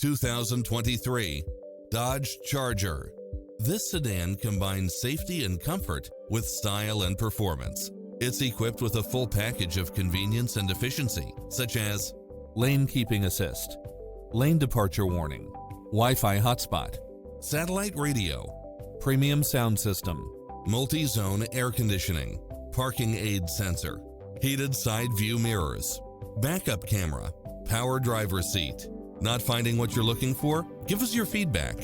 2023 Dodge Charger. This sedan combines safety and comfort with style and performance. It's equipped with a full package of convenience and efficiency, such as lane keeping assist, lane departure warning, Wi-Fi hotspot, satellite radio, premium sound system, multi-zone air conditioning, parking aid sensor, heated side view mirrors, backup camera, power driver seat. Not finding what you're looking for? Give us your feedback.